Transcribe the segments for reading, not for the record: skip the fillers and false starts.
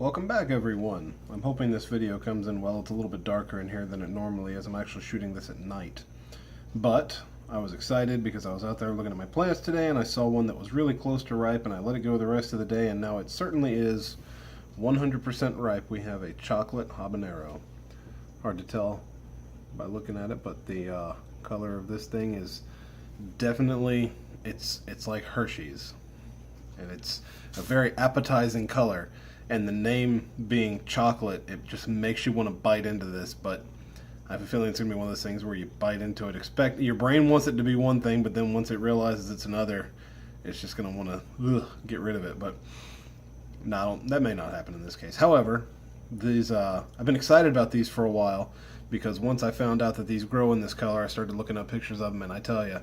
Welcome back, everyone. I'm hoping this video comes in well. It's a little bit darker in here than it normally is. I'm actually shooting this at night. But I was excited because I was out there looking at my plants today and I saw one that was really close to ripe, and I let it go the rest of the day, and now it certainly is 100% ripe. We have a chocolate habanero. Hard to tell by looking at it, but the color of this thing is definitely, it's like Hershey's. And it's a very appetizing color. And the name being chocolate, it just makes you want to bite into this, but I have a feeling it's going to be one of those things where you bite into it, your brain wants it to be one thing, but then once it realizes it's another, it's just going to want to get rid of it. But no, that may not happen in this case. However, these I've been excited about these for a while, because once I found out that these grow in this color, I started looking up pictures of them, and I tell you,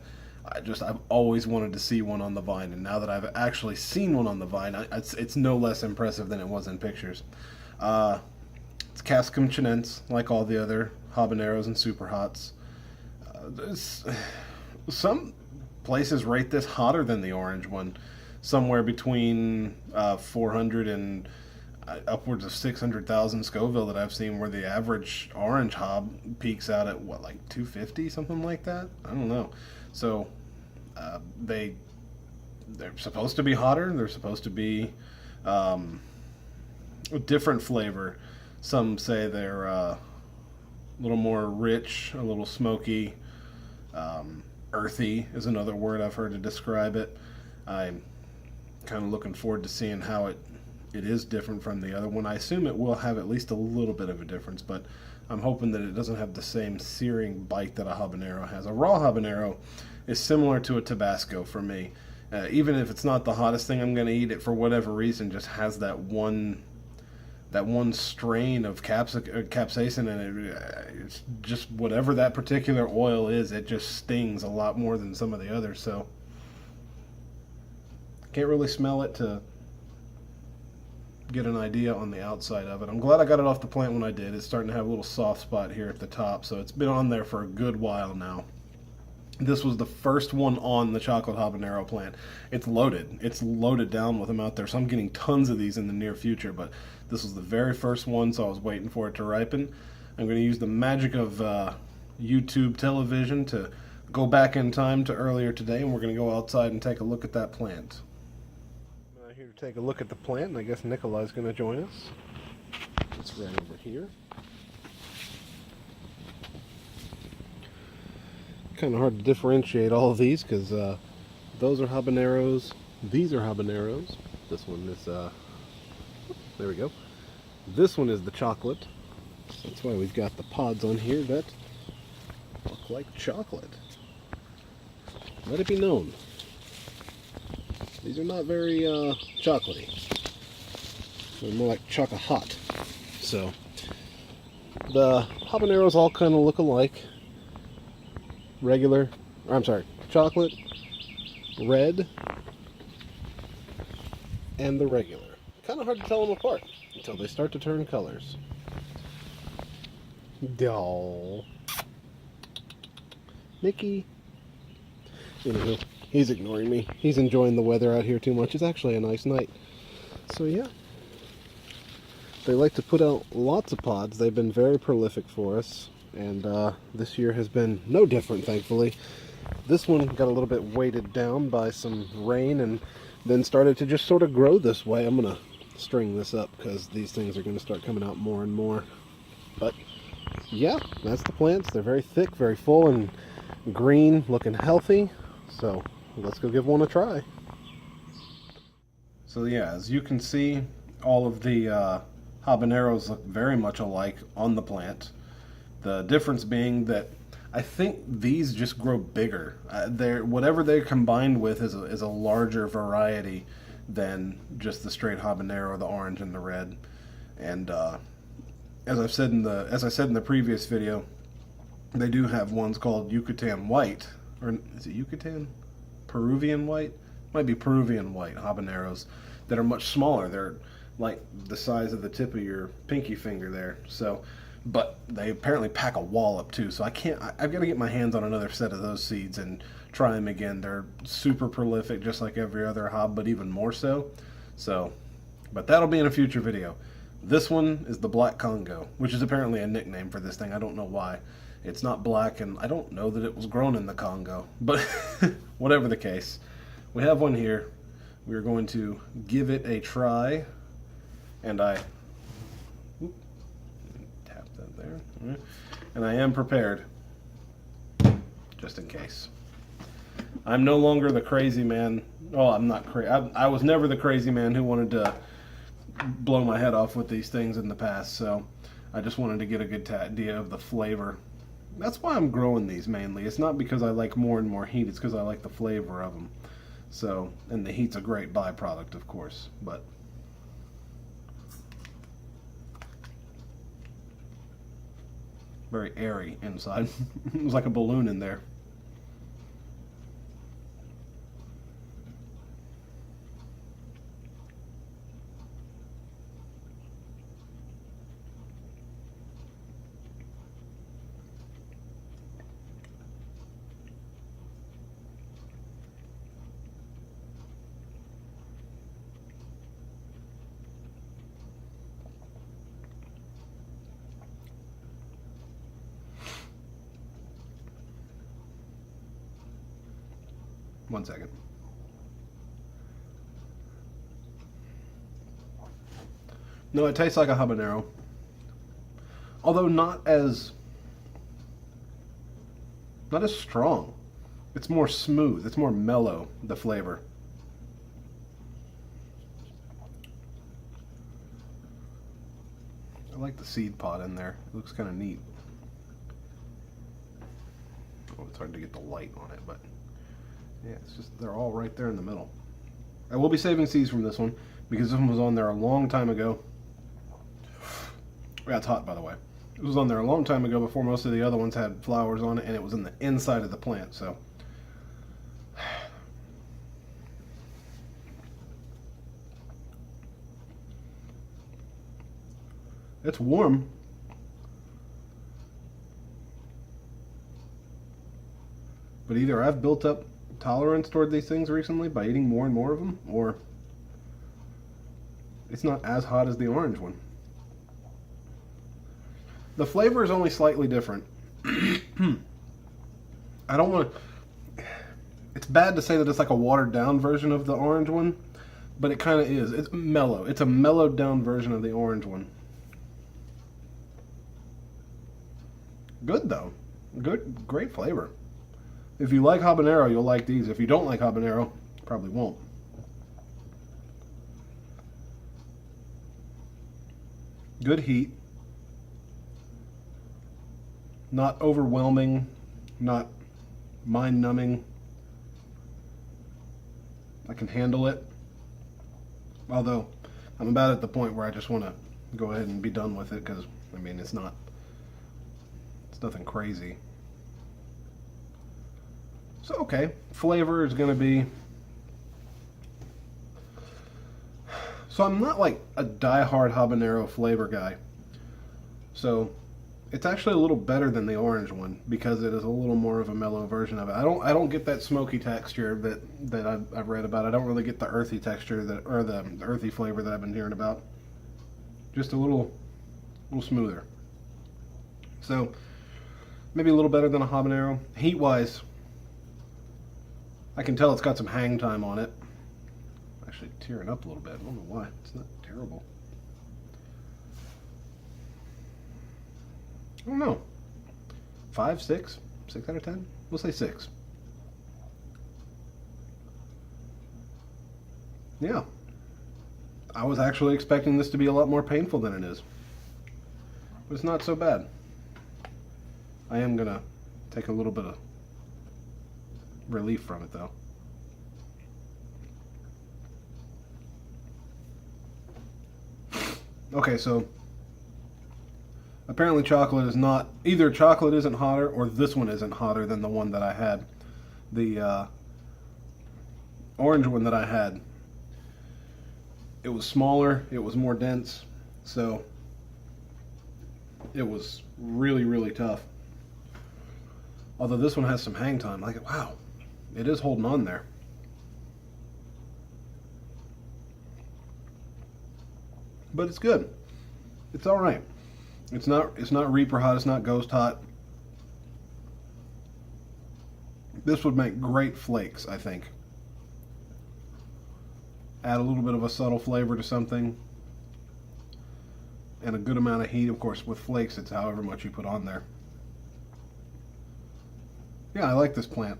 I've always wanted to see one on the vine, and now that I've actually seen one on the vine, it's no less impressive than it was in pictures. It's Capsicum chinense, like all the other habaneros and super hots. Some places rate this hotter than the orange one, somewhere between 400 and upwards of 600,000 Scoville that I've seen, where the average orange hob peaks out at what, like 250, something like that? I don't know. So they're supposed to be hotter. They're supposed to be a different flavor. Some say they're a little more rich, a little smoky. Earthy is another word I've heard to describe it. I'm kind of looking forward to seeing how it is different from the other one. I assume it will have at least a little bit of a difference, but I'm hoping that it doesn't have the same searing bite that a habanero has. A raw habanero is similar to a Tabasco for me. Even if it's not the hottest thing I'm going to eat, it for whatever reason just has that one strain of capsaicin in it. It's just whatever that particular oil is, it just stings a lot more than some of the others. So can't really smell it to get an idea on the outside of it. I'm glad I got it off the plant when I did. It's starting to have a little soft spot here at the top, so it's been on there for a good while now. This was the first one on the chocolate habanero plant. It's loaded down with them out there, so I'm getting tons of these in the near future, but this was the very first one, so I was waiting for it to ripen. I'm going to use the magic of YouTube television to go back in time to earlier today, and we're going to go outside and take a look at that plant. I'm here to take a look at the plant, and I guess Nikolai's going to join us. It's right over here. Kind of hard to differentiate all of these, because those are habaneros, these are habaneros. This one is there we go. This one is the chocolate. That's why we've got the pods on here that look like chocolate. Let it be known, these are not very chocolatey. They're more like chocolate. So the habaneros all kind of look alike. Chocolate, red, and the regular. Kind of hard to tell them apart until they start to turn colors. Doll. Mickey. Anywho, he's ignoring me. He's enjoying the weather out here too much. It's actually a nice night. So yeah. They like to put out lots of pods. They've been very prolific for us. And this year has been no different, thankfully. This one got a little bit weighted down by some rain and then started to just sort of grow this way. I'm going to string this up because these things are going to start coming out more and more. But yeah, that's the plants. They're very thick, very full, and green, looking healthy. So let's go give one a try. So yeah, as you can see, all of the habaneros look very much alike on the plant. The difference being that I think these just grow bigger. Whatever they're combined with is a larger variety than just the straight habanero, the orange and the red. And as I said in the previous video, they do have ones called Yucatan white, or is it Yucatan? Peruvian white? Might be Peruvian white habaneros that are much smaller. They're like the size of the tip of your pinky finger there. So. But they apparently pack a wallop too, so I've got to get my hands on another set of those seeds and try them again. They're super prolific, just like every other hob, but even more so. But that'll be in a future video. This one is the Black Congo, which is apparently a nickname for this thing. I don't know why. It's not black, and I don't know that it was grown in the Congo. But whatever the case, we have one here. We're going to give it a try. And tap that there. And I am prepared, just in case. I'm no longer the crazy man. Oh, I'm not crazy. I was never the crazy man who wanted to blow my head off with these things in the past, so I just wanted to get a good idea of the flavor. That's why I'm growing these mainly. It's not because I like more and more heat, it's because I like the flavor of them. So, and the heat's a great byproduct, of course, but very airy inside. It was like a balloon in there. One second. No, it tastes like a habanero. Although not as strong. It's more smooth. It's more mellow, the flavor. I like the seed pod in there. It looks kind of neat. Oh, it's hard to get the light on it, but yeah, it's just, they're all right there in the middle. I will be saving seeds from this one because this one was on there a long time ago. Yeah, it's hot, by the way. It was on there a long time ago before most of the other ones had flowers on it, and it was in the inside of the plant, so. It's warm. But either I've built up tolerance toward these things recently by eating more and more of them, or it's not as hot as the orange one. The flavor is only slightly different. I don't want to... It's bad to say that it's like a watered down version of the orange one, but it kind of is. It's mellow. It's a mellowed down version of the orange one. Good though. Good, great flavor. If you like habanero, you'll like these. If you don't like habanero, you probably won't. Good heat. Not overwhelming. Not mind-numbing. I can handle it. Although, I'm about at the point where I just want to go ahead and be done with it because, I mean, it's nothing crazy. So, okay, flavor is going to be... So I'm not like a die-hard habanero flavor guy. So it's actually a little better than the orange one because it is a little more of a mellow version of it. I don't get that smoky texture that I've read about. I don't really get the earthy texture or the earthy flavor that I've been hearing about. Just a little smoother. So maybe a little better than a habanero. Heat-wise, I can tell it's got some hang time on it. Actually tearing up a little bit. I don't know why. It's not terrible. I don't know. 5, 6? 6 out of 10? We'll say 6. Yeah. I was actually expecting this to be a lot more painful than it is. But it's not so bad. I am going to take a little bit of relief from it though. Okay, so apparently chocolate is not, either chocolate isn't hotter or this one isn't hotter than the one that I had. The orange one that I had, it was smaller, it was more dense, so it was really, really tough. Although this one has some hang time. Like, wow, it is holding on there. But it's good. It's all right. It's not reaper hot. It's not ghost hot. This would make great flakes, I think. Add a little bit of a subtle flavor to something, and a good amount of heat. Of course, with flakes, it's however much you put on there. Yeah, I like this plant.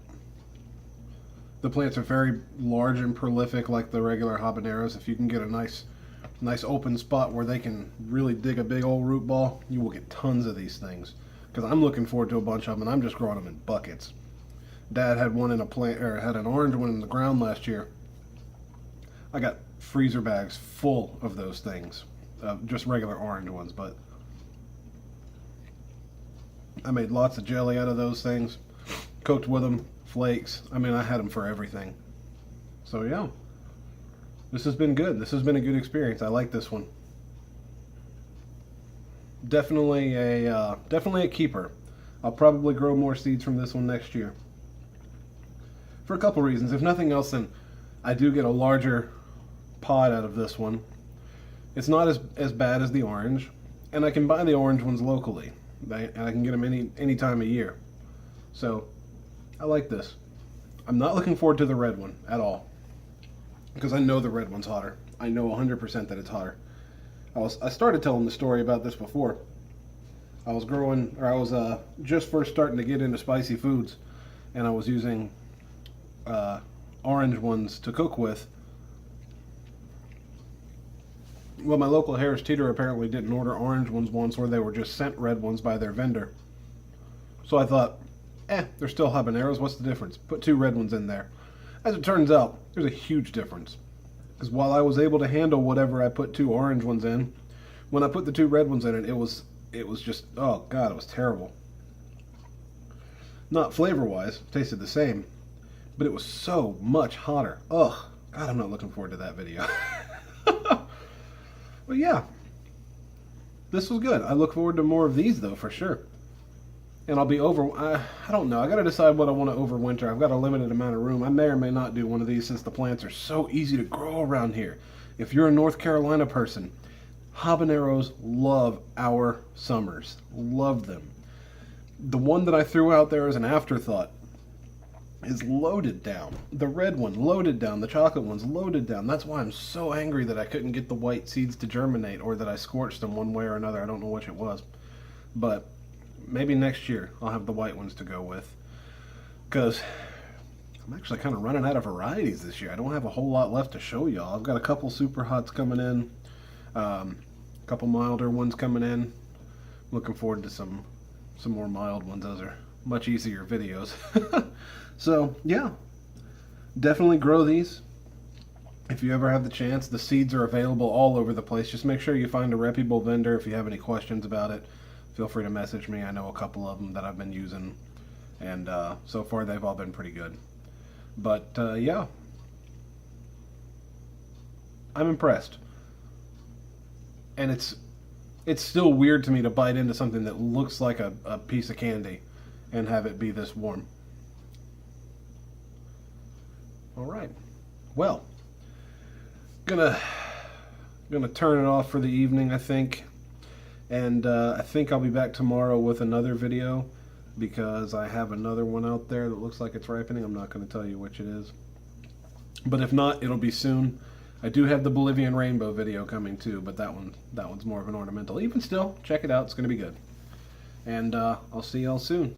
The plants are very large and prolific, like the regular habaneros. If you can get a nice open spot where they can really dig a big old root ball, you will get tons of these things. Because I'm looking forward to a bunch of them, and I'm just growing them in buckets. Dad had one in a plant, or had an orange one in the ground last year. I got freezer bags full of those things, just regular orange ones. But I made lots of jelly out of those things, cooked with them, flakes. I mean, I had them for everything. So yeah, this has been good. This has been a good experience. I like this one. Definitely a keeper. I'll probably grow more seeds from this one next year. For a couple reasons. If nothing else, then I do get a larger pod out of this one. It's not as bad as the orange, and I can buy the orange ones locally, and I can get them any time of year. So I like this. I'm not looking forward to the red one at all, because I know the red one's hotter. I know 100% that it's hotter. I started telling the story about this before. I was just first starting to get into spicy foods, and I was using orange ones to cook with. Well, my local Harris Teeter apparently didn't order orange ones once, where they were just sent red ones by their vendor. So I thought, they're still habaneros, what's the difference? Put 2 red ones in there. As it turns out, there's a huge difference. Because while I was able to handle whatever I put 2 orange ones in, when I put the 2 red ones in it was just, oh God, it was terrible. Not flavor-wise, tasted the same, but it was so much hotter. Ugh, God, I'm not looking forward to that video. But yeah, this was good. I look forward to more of these, though, for sure. And I'll be I don't know. I got to decide what I want to overwinter. I've got a limited amount of room. I may or may not do one of these, since the plants are so easy to grow around here. If you're a North Carolina person, habaneros love our summers. Love them. The one that I threw out there as an afterthought is loaded down. The red one loaded down. The chocolate one's loaded down. That's why I'm so angry that I couldn't get the white seeds to germinate, or that I scorched them one way or another. I don't know which it was. But maybe next year I'll have the white ones to go with, because I'm actually kind of running out of varieties this year. I don't have a whole lot left to show y'all. I've got a couple super hots coming in, a couple milder ones coming in. Looking forward to some more mild ones. Those are much easier videos. So yeah, definitely grow these if you ever have the chance. The seeds are available all over the place. Just make sure you find a reputable vendor. If you have any questions about it, feel free to message me. I know a couple of them that I've been using, and so far they've all been pretty good. But yeah, I'm impressed. And it's still weird to me to bite into something that looks like a piece of candy and have it be this warm. All right, well, gonna turn it off for the evening, I think. And I think I'll be back tomorrow with another video, because I have another one out there that looks like it's ripening. I'm not going to tell you which it is, but if not, it'll be soon. I do have the Bolivian rainbow video coming too, but that one's more of an ornamental. Even still, check it out. It's going to be good. And I'll see y'all soon.